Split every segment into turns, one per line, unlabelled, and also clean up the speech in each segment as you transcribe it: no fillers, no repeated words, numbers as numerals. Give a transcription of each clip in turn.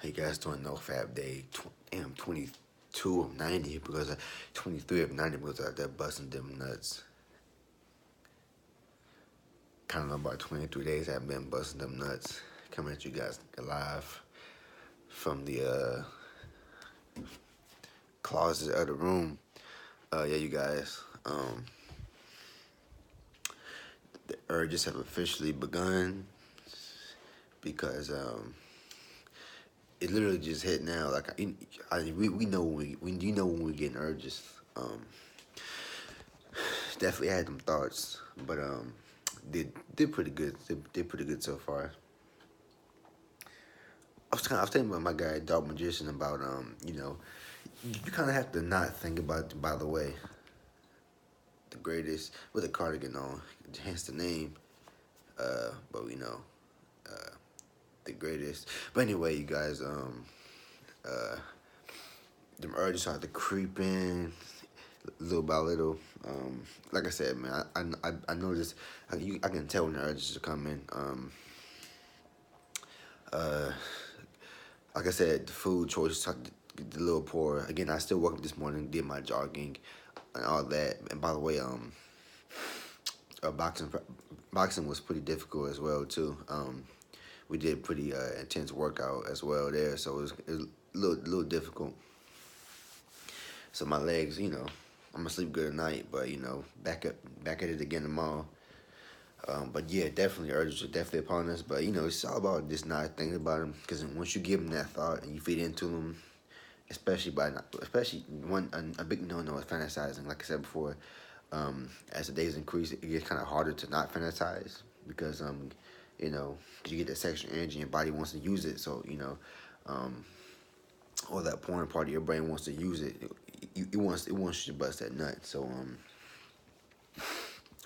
Hey guys, doing NoFap day. Damn, 22 of 90 because 23 of 90 because out there busting them nuts. Kind of about 23 days I've been busting them nuts. Coming at you guys live from the closet of the room. Yeah, you guys. The urges have officially begun because it literally just hit now. Like we know when you know when we getting urges. Definitely had them thoughts, but did pretty good. Did pretty good so far. I was telling my guy Dark Magician about you kind of have to not think about, by the way, the greatest with a cardigan on, hence the name. But the greatest. But anyway, you guys, uh, them urges start to creep in little by little. Like I said, man, I noticed. I can tell when the urges are coming. Uh, like I said, the food choices start to get a little poor. Again, I still woke up this morning, did my jogging, and all that. And by the way, boxing was pretty difficult as well too. We did pretty intense workout as well there, so it was a little difficult. So my legs, I'm gonna sleep good at night, but back at it again tomorrow. But yeah, definitely urges are definitely upon us. But it's all about just not thinking about them, because once you give them that thought and you feed into them, especially a big no is fantasizing. Like I said before, as the days increase, it gets kind of harder to not fantasize because cause you get that sexual energy and your body wants to use it. So um, or that porn part of your brain wants to use it. It wants you to bust that nut. So you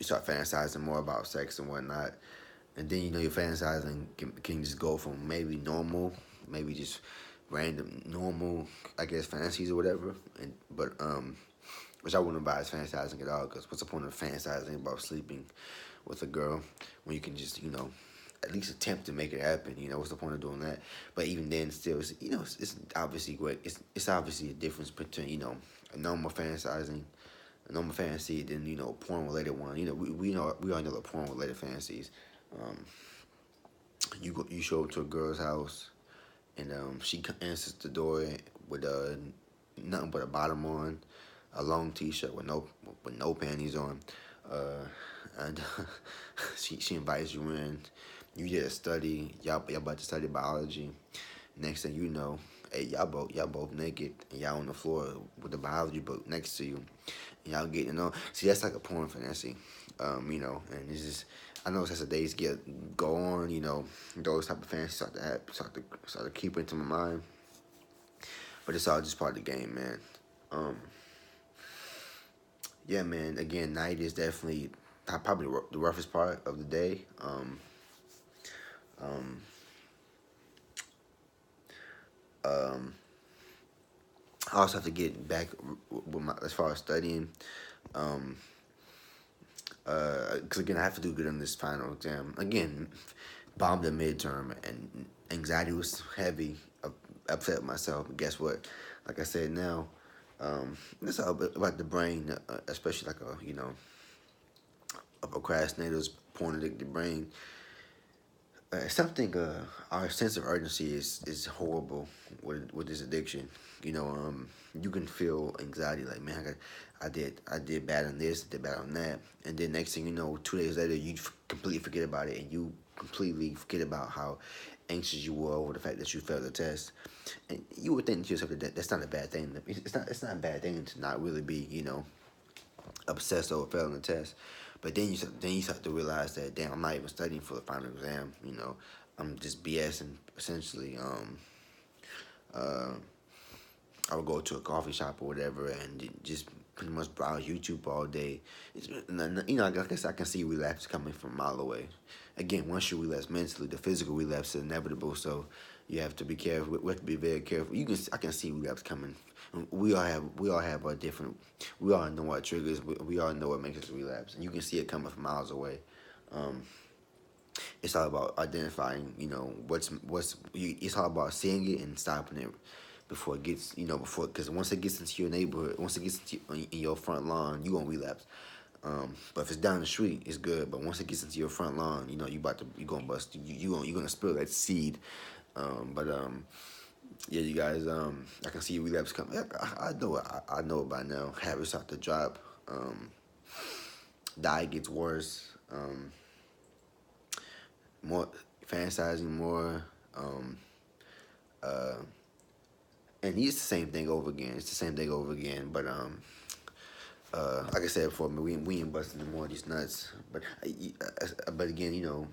start fantasizing more about sex and whatnot, and then your fantasizing can just go from maybe normal, maybe just random normal, I guess, fantasies or whatever, but which I wouldn't advise fantasizing at all, because what's the point of fantasizing about sleeping with a girl when you can just at least attempt to make it happen? What's the point of doing that? But even then, still, it's obviously great. It's obviously a difference between a normal fantasizing, a normal fantasy, than porn related one. We all know the porn related fantasies. Um, you show up to a girl's house, and she answers the door with nothing but a bottom on, a long t-shirt with no panties on, uh, and she invites you in. You did a study. Y'all about to study biology. Next thing you know, hey, y'all both naked, and y'all on the floor with the biology book next to you. And y'all getting on. See, that's like a porn fantasy. And it's just, I know as the days go on, those type of fantasies start to keep into my mind. But it's all just part of the game, man. Um, yeah, man. Again, night is definitely probably the roughest part of the day. Um, um, I also have to get back with as far as studying. Um, because again, I have to do good on this final exam. Again, bombed the midterm, and anxiety was heavy. Upset myself. But guess what? Like I said, now, it's all about the brain, especially like a procrastinator's porn addicted brain. Something our sense of urgency is horrible with this addiction. You can feel anxiety like, man, I did bad on this, I did bad on that, and then next thing you know, 2 days later, you completely forget about it, and you completely forget about how anxious you were over the fact that you failed the test, and you would think to yourself that that's not a bad thing. It's not a bad thing to not really be obsessed over failing the test. But then you start to realize that, damn, I'm not even studying for the final exam. I'm just BSing essentially. Uh, I would go to a coffee shop or whatever and just pretty much browse YouTube all day. I guess I can see relapse coming from a mile away. Again, once you relapse mentally, the physical relapse is inevitable. So you have to be careful. We have to be very careful. I can see relapse coming. We all have our different. We all know what triggers. We all know what makes us relapse, and you can see it coming from miles away. Um, It's all about identifying, it's all about seeing it and stopping it before it gets, before, because once it gets into your neighborhood, once it gets in your front lawn, you gonna relapse. But if it's down the street, it's good. But once it gets into your front lawn, you gonna bust, you gonna spill that seed. But yeah, you guys, I can see relapse coming. I know it. I know it by now. Habits start to drop. Diet gets worse. More fantasizing more. Um, and it's the same thing over again. It's the same thing over again. But like I said before, we ain't busting no more of these nuts. But again,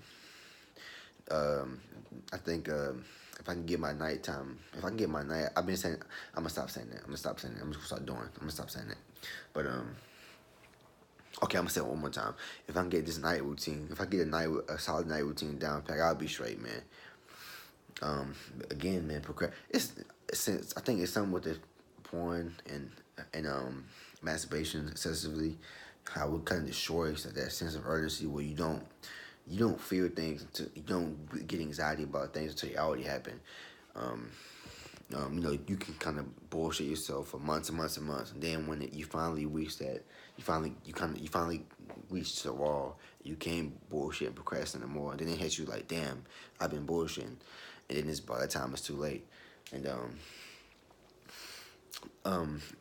I think if I can get my nighttime, if I can get my night, I've been saying, I'm gonna stop saying that. I'm gonna stop saying that. I'm gonna start doing. I'm gonna stop saying that. But okay, I'm gonna say it one more time. If I can get this night routine, if I get a solid night routine down pack, I'll be straight, man. Again, man, since I think it's something with the porn and masturbation excessively, how it kind of destroys that sense of urgency where you don't feel things until you don't get anxiety about things until they already happen. Um, you can kind of bullshit yourself for months and months and months, and then when you finally reach that, you finally reach the wall. You can't bullshit and procrastinate anymore. And then it hits you like, damn, I've been bullshitting, and then it's by the time it's too late. And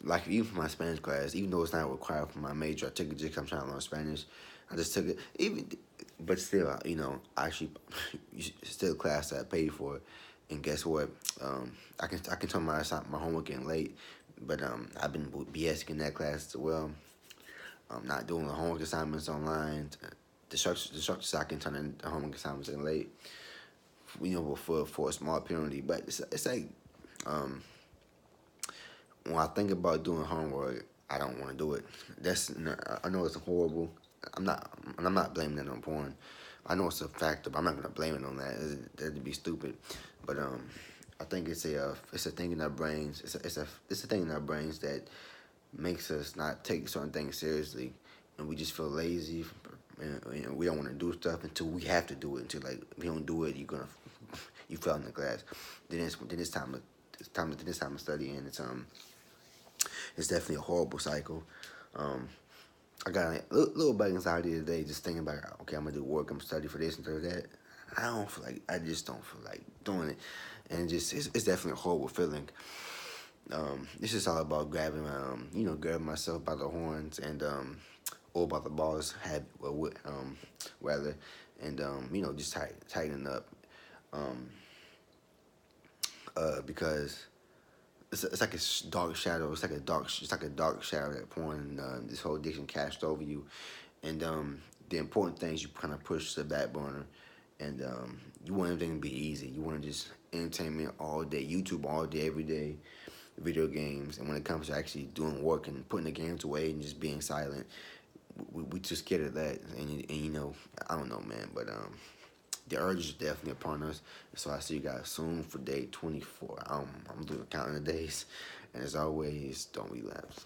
like even for my Spanish class, even though it's not required for my major, I took it just 'cause I'm trying to learn Spanish. I just took it, but still, I actually still a class that I paid for, and guess what? I can tell my homework getting late, but I've been BSing in that class as well. I'm not doing the homework assignments online. The structure so I can turn in the homework assignments in late, for a small penalty. But it's like um, when I think about doing homework, I don't want to do it. I know it's horrible. I'm not blaming it on porn. I know it's a factor, but I'm not gonna blame it on that. That'd be stupid. But I think it's a thing in our brains. It's a thing in our brains that makes us not take certain things seriously, and we just feel lazy, and we don't want to do stuff until we have to do it. Until like if you don't do it, you fell in the class. Then it's time to study, and it's definitely a horrible cycle. Um, I got a little bit of anxiety today just thinking about, okay, I'm gonna do work, I'm gonna study for this and for that. I just don't feel like doing it, and it's definitely a horrible feeling. It's just all about grabbing myself by the horns and or by the balls, rather, and just tightening up, um, because it's like a dark shadow. It's like a dark shadow that pouring this whole addiction cast over you, and the important things you kind of push to the back burner, and you want everything to be easy. You want to just entertainment all day, YouTube all day, every day, video games, and when it comes to actually doing work and putting the games away and just being silent, we just scared of that, and I don't know, man, but the urge is definitely upon us. So I see you guys soon for day 24. I'm doing counting the days. And as always, don't relapse.